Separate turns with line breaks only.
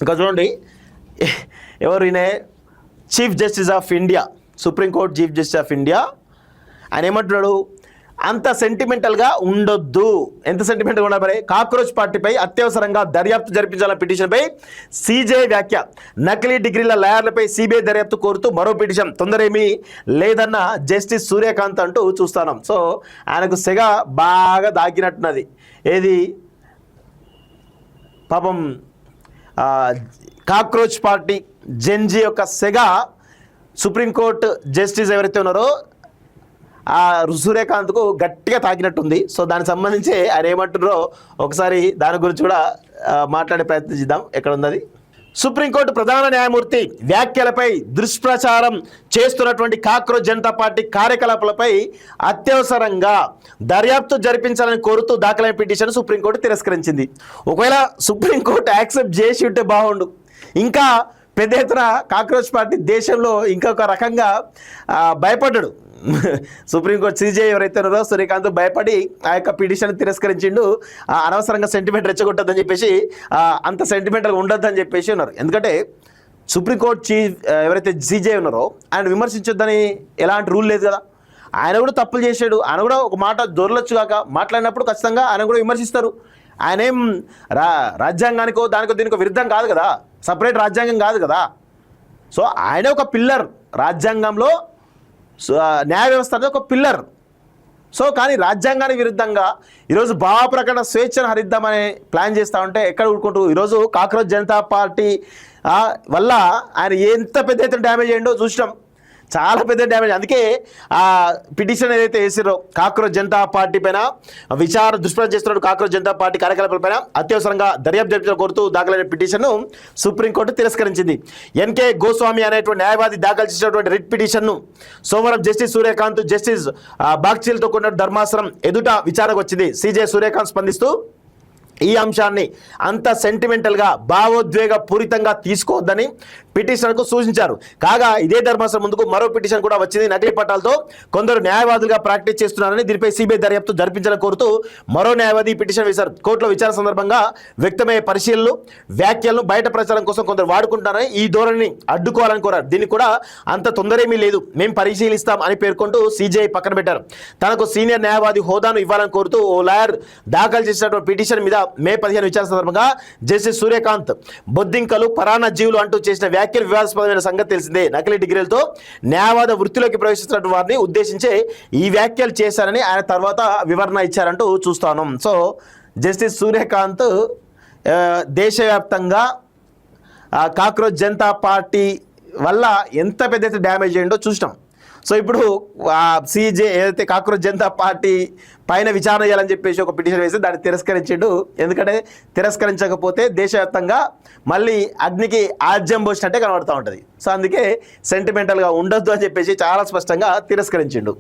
ఇంకా చూడండి ఎవరు ఈయన chief justice of India, supreme court chief justice of India. ఆయన ఏమంటున్నాడు, అంత సెంటిమెంటల్గా ఉండొద్దు. ఎంత సెంటిమెంటల్గా ఉండాలి మరి? కాక్రోచ్ పార్టీపై అత్యవసరంగా దర్యాప్తు జరిపించాలన్న పిటిషన్పై సీజే వ్యాఖ్య. నకిలీ డిగ్రీల లాయర్లపై సిబిఐ దర్యాప్తు కోరుతూ మరో పిటిషన్. తొందరేమీ లేదన్న జస్టిస్ సూర్యకాంత్ అంటూ చూస్తున్నాం. సో ఆయనకు సెగ బాగా దాగినట్టున్నది. ఏది పాపం కాక్రోచ్ పార్టీ జెన్జీ యొక్క సెగ సుప్రీంకోర్టు జస్టిస్ ఎవరైతే ఉన్నారో ఆ సూర్యకాంత్కు గట్టిగా తాకినట్టుంది. సో దానికి సంబంధించి ఆయన ఏమంటున్నారో ఒకసారి దాని గురించి కూడా మాట్లాడే ప్రయత్నం చేద్దాం. ఎక్కడ ఉన్నది? సుప్రీంకోర్టు ప్రధాన న్యాయమూర్తి వ్యాఖ్యలపై దుష్ప్రచారం చేస్తున్నటువంటి కాక్రోచ్ జనతా పార్టీ కార్యకలాపాలపై అత్యవసరంగా దర్యాప్తు జరిపించాలని కోరుతూ దాఖలైన పిటిషన్ సుప్రీంకోర్టు తిరస్కరించింది. ఒకవేళ సుప్రీంకోర్టు యాక్సెప్ట్ చేసి ఉంటే బాగుండు. ఇంకా పెద్ద ఎత్తున కాక్రోచ్ పార్టీ దేశంలో ఇంకొక రకంగా భయపడ్డాడు. సుప్రీంకోర్టు సీజే ఎవరైతే ఉన్నారో సూర్యకాంత్ భయపడి ఆ యొక్క పిటిషన్ తిరస్కరించిండు. అనవసరంగా సెంటిమెంట్ రెచ్చగొట్టద్దని చెప్పేసి, అంత సెంటిమెంటల్గా ఉండొద్దని చెప్పేసి ఉన్నారు. ఎందుకంటే సుప్రీంకోర్టు చీఫ్ ఎవరైతే సీజే ఉన్నారో ఆయన విమర్శించొద్దని ఎలాంటి రూల్ లేదు కదా. ఆయన కూడా తప్పులు చేశాడు. ఆయన కూడా ఒక మాట దొరలొచ్చు కాక మాట్లాడినప్పుడు ఖచ్చితంగా ఆయన కూడా విమర్శిస్తారు. ఆయన ఏం రాజ్యాంగానికో దానికో దీనికో విరుద్ధం కాదు కదా, సపరేట్ రాజ్యాంగం కాదు కదా. సో ఆయన ఒక పిల్లర్ రాజ్యాంగంలో, న్యాయ వ్యవస్థ అనేది ఒక పిల్లర్. సో కానీ రాజ్యాంగానికి విరుద్ధంగా ఈరోజు భావప్రకటన స్వేచ్ఛను హరిద్దామని ప్లాన్ చేస్తూ ఉంటే ఎక్కడ ఊరుకుంటూ ఈరోజు కాక్రోచ్ జనతా పార్టీ వల్ల ఆయన ఎంత పెద్ద ఎత్తున డ్యామేజ్ అయ్యిండో చూసినాం. చాలా పెద్ద డ్యామేజ్. అందుకే ఆ పిటిషన్ ఏదైతే వేసిరో కాక్రోచ్ జనతా పార్టీ పైన దుష్ప్రచారం చేస్తున్నాడు కాక్రోచ్ జనతా పార్టీ కార్యకలాపాలపైన అత్యవసరంగా దర్యాప్తు జరిపించాలని కోరుతూ దాఖలైన పిటిషన్ను సుప్రీంకోర్టు తిరస్కరించింది. ఎన్కే గోస్వామి అనేటువంటి న్యాయవాది దాఖలు చేసినటువంటి రిట్ పిటిషన్ను సోమవారం జస్టిస్ సూర్యకాంత్, జస్టిస్ బాగ్చీలతో కూడిన ధర్మాసనం ఎదుట విచారణకు వచ్చింది. సీజే సూర్యకాంత్ స్పందిస్తూ ఈ అంశాన్ని అంత సెంటిమెంటల్గా భావోద్వేగ పూరితంగా తీసుకోవద్దని పిటిషన్కు సూచించారు. కాగా ఇదే ధర్మాసనం ముందుకు మరో పిటిషన్ కూడా వచ్చింది. నకిలీ పట్టాలతో కొందరు న్యాయవాదులుగా ప్రాక్టీస్ చేస్తున్నారని, దీనిపై సిబిఐ దర్యాప్తు జరిపించాలని కోరుతూ మరో న్యాయవాది పిటిషన్ వేశారు. కోర్టులో విచారణ సందర్భంగా వ్యక్తమయ్యే పరిశీలనలు, వ్యాఖ్యలను బయట ప్రచారం కోసం కొందరు వాడుకుంటున్నారని, ఈ ధోరణిని అడ్డుకోవాలని కోరారు. దీనికి కూడా అంత తొందరేమీ లేదు, మేము పరిశీలిస్తాం అని పేర్కొంటూ సిజేఐ పక్కన పెట్టారు. తనకు సీనియర్ న్యాయవాది హోదాను ఇవ్వాలని కోరుతూ ఓ లాయర్ దాఖలు చేసినటువంటి పిటిషన్ మీద మే 15 విచారణ సందర్భంగా జస్టిస్ సూర్యకాంత్ బొద్దింకలు, పరాన్న జీవులు అంటూ చేసిన వ్యాఖ్యలు వివాదాస్పదమైన సంగతి తెలిసిందే. నకిలీ డిగ్రీలతో న్యాయవాద వృత్తిలోకి ప్రవేశిస్తున్న వారిని ఉద్దేశించే ఈ వ్యాఖ్యలు చేశారని ఆయన తర్వాత వివరణ ఇచ్చారంటూ చూస్తాను. సో జస్టిస్ సూర్యకాంత్ దేశవ్యాప్తంగా కాక్రోచ్ జనతా పార్టీ వల్ల ఎంత పెద్ద డ్యామేజ్ అయ్యిందో చూసినాం. సో ఇప్పుడు సీజే ఏదైతే కాక్రోచ్ జనతా పార్టీ పైన విచారణ చేయాలని చెప్పేసి ఒక పిటిషన్ వేసి దాన్ని తిరస్కరించాడు. ఎందుకంటే తిరస్కరించకపోతే దేశవ్యాప్తంగా మళ్ళీ అగ్నికి ఆజ్యం పోసినట్టే కనబడుతూ ఉంటుంది. సో అందుకే సెంటిమెంటల్గా ఉండొద్దు అని చెప్పేసి చాలా స్పష్టంగా తిరస్కరించిండు.